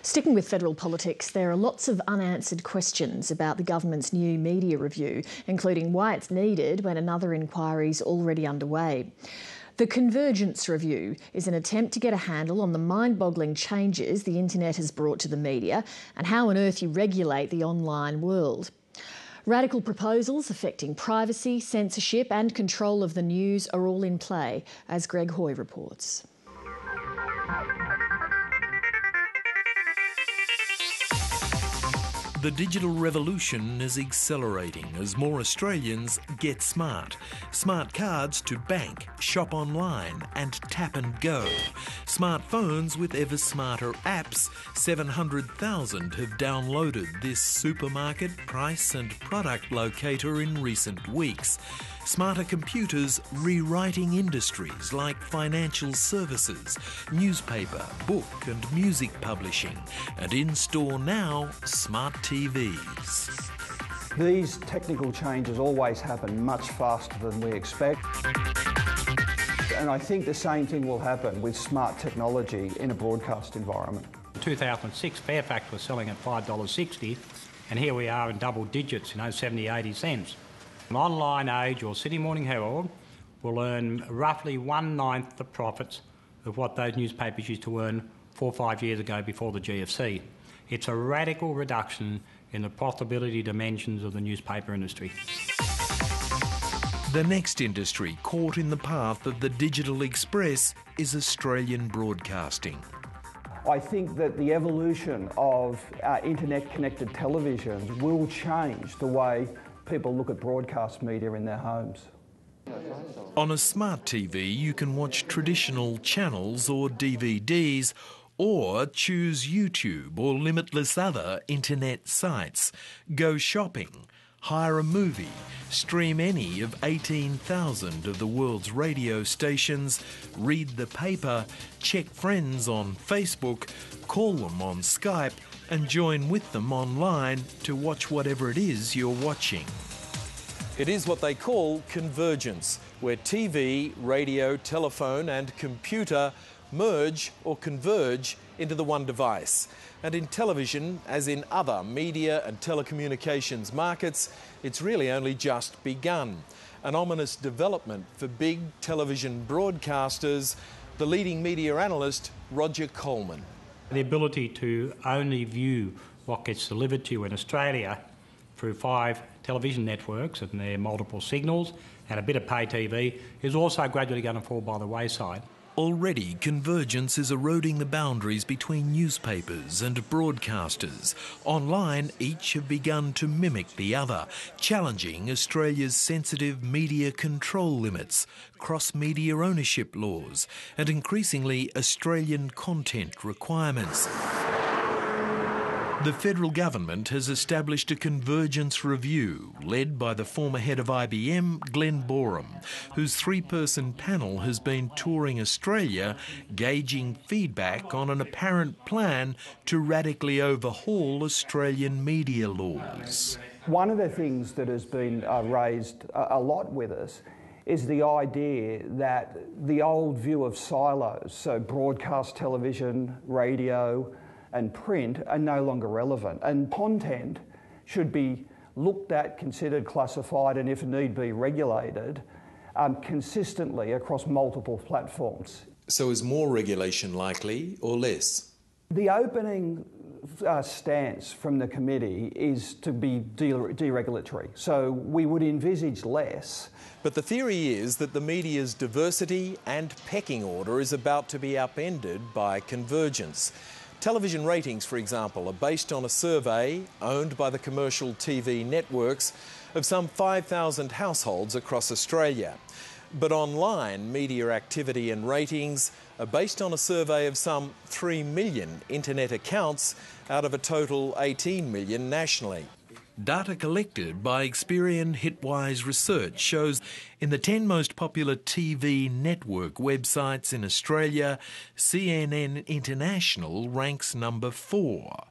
Sticking with federal politics, there are lots of unanswered questions about the government's new media review, including why it's needed when another inquiry's already underway. The Convergence Review is an attempt to get a handle on the mind-boggling changes the internet has brought to the media and how on earth you regulate the online world. Radical proposals affecting privacy, censorship and control of the news are all in play, as Greg Hoy reports. The digital revolution is accelerating as more Australians get smart. Smart cards to bank, shop online and tap and go. Smartphones with ever smarter apps. 700,000 have downloaded this supermarket price and product locator in recent weeks. Smarter computers rewriting industries like financial services, newspaper, book and music publishing. And in store now, smart TVs. These technical changes always happen much faster than we expect. And I think the same thing will happen with smart technology in a broadcast environment. In 2006, Fairfax was selling at $5.60, and here we are in double digits, 70, 80 cents. An online age or Sydney Morning Herald will earn roughly 1/9 the profits of what those newspapers used to earn 4 or 5 years ago before the GFC. It's a radical reduction in the profitability dimensions of the newspaper industry. The next industry caught in the path of the digital express is Australian broadcasting. I think that the evolution of internet-connected television will change the way people look at broadcast media in their homes. On a smart TV, you can watch traditional channels or DVDs, or choose YouTube or limitless other internet sites. Go shopping, hire a movie, stream any of 18,000 of the world's radio stations, read the paper, check friends on Facebook, call them on Skype, and join with them online to watch whatever it is you're watching. It is what they call convergence, where TV, radio, telephone and computer merge or converge into the one device. And in television, as in other media and telecommunications markets, it's really only just begun. An ominous development for big television broadcasters, the leading media analyst, Roger Coleman. The ability to only view what gets delivered to you in Australia through 5 television networks and their multiple signals and a bit of pay TV is also gradually going to fall by the wayside. Already, convergence is eroding the boundaries between newspapers and broadcasters. Online, each have begun to mimic the other, challenging Australia's sensitive media control limits, cross-media ownership laws, and increasingly Australian content requirements. The federal government has established a convergence review led by the former head of IBM, Glenn Boreham, whose 3-person panel has been touring Australia, gauging feedback on an apparent plan to radically overhaul Australian media laws. One of the things that has been raised a lot with us is the idea that the old view of silos, so broadcast television, radio, and print are no longer relevant, and content should be looked at, considered, classified, and if need be, regulated consistently across multiple platforms. So is more regulation likely or less? The opening stance from the committee is to be deregulatory, so we would envisage less. But the theory is that the media's diversity and pecking order is about to be upended by convergence. Television ratings, for example, are based on a survey owned by the commercial TV networks of some 5,000 households across Australia. But online media activity and ratings are based on a survey of some 3 million internet accounts out of a total 18 million nationally. Data collected by Experian Hitwise Research shows in the 10 most popular TV network websites in Australia, CNN International ranks number 4.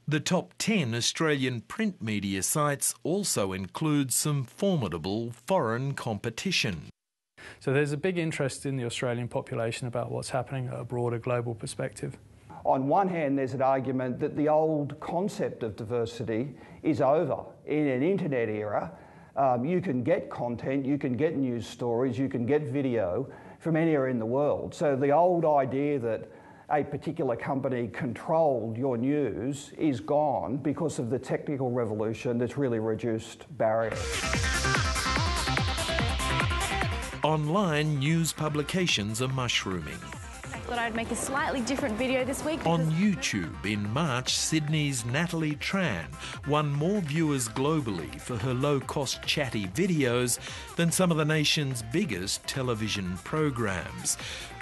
The top 10 Australian print media sites also include some formidable foreign competition. So there's a big interest in the Australian population about what's happening at a broader global perspective. On one hand, there's an argument that the old concept of diversity is over. In an internet era, you can get content, you can get news stories, you can get video from anywhere in the world. So the old idea that a particular company controlled your news is gone because of the technical revolution that's really reduced barriers. Online news publications are mushrooming. I thought I'd make a slightly different video this week. On YouTube in March, Sydney's Natalie Tran won more viewers globally for her low-cost chatty videos than some of the nation's biggest television programs.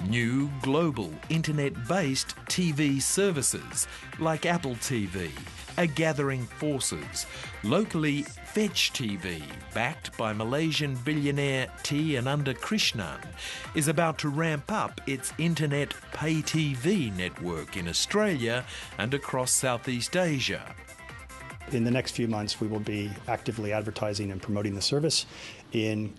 New global internet-based TV services like Apple TV are gathering forces. Locally, Fetch TV, backed by Malaysian billionaire T. Ananda Krishnan, is about to ramp up its internet pay TV network in Australia and across Southeast Asia. In the next few months, we will be actively advertising and promoting the service in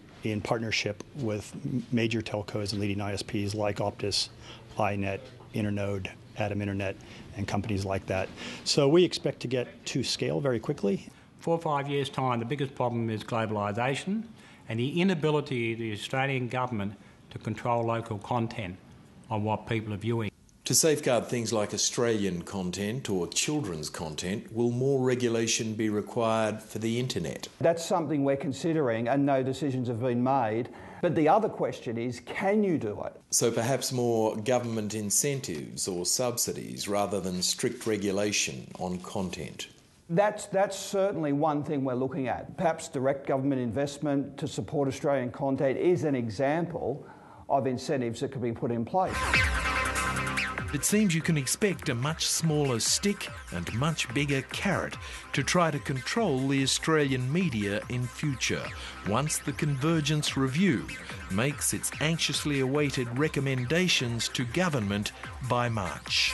partnership with major telcos and leading ISPs like Optus, iNet, Internode, Atom Internet, and companies like that. So we expect to get to scale very quickly. 4 or 5 years' time, the biggest problem is globalisation and the inability of the Australian government to control local content on what people are viewing. To safeguard things like Australian content or children's content, will more regulation be required for the internet? That's something we're considering and no decisions have been made. But the other question is, can you do it? So perhaps more government incentives or subsidies rather than strict regulation on content? That's certainly one thing we're looking at. Perhaps direct government investment to support Australian content is an example of incentives that could be put in place. It seems you can expect a much smaller stick and much bigger carrot to try to control the Australian media in future, once the Convergence Review makes its anxiously awaited recommendations to government by March.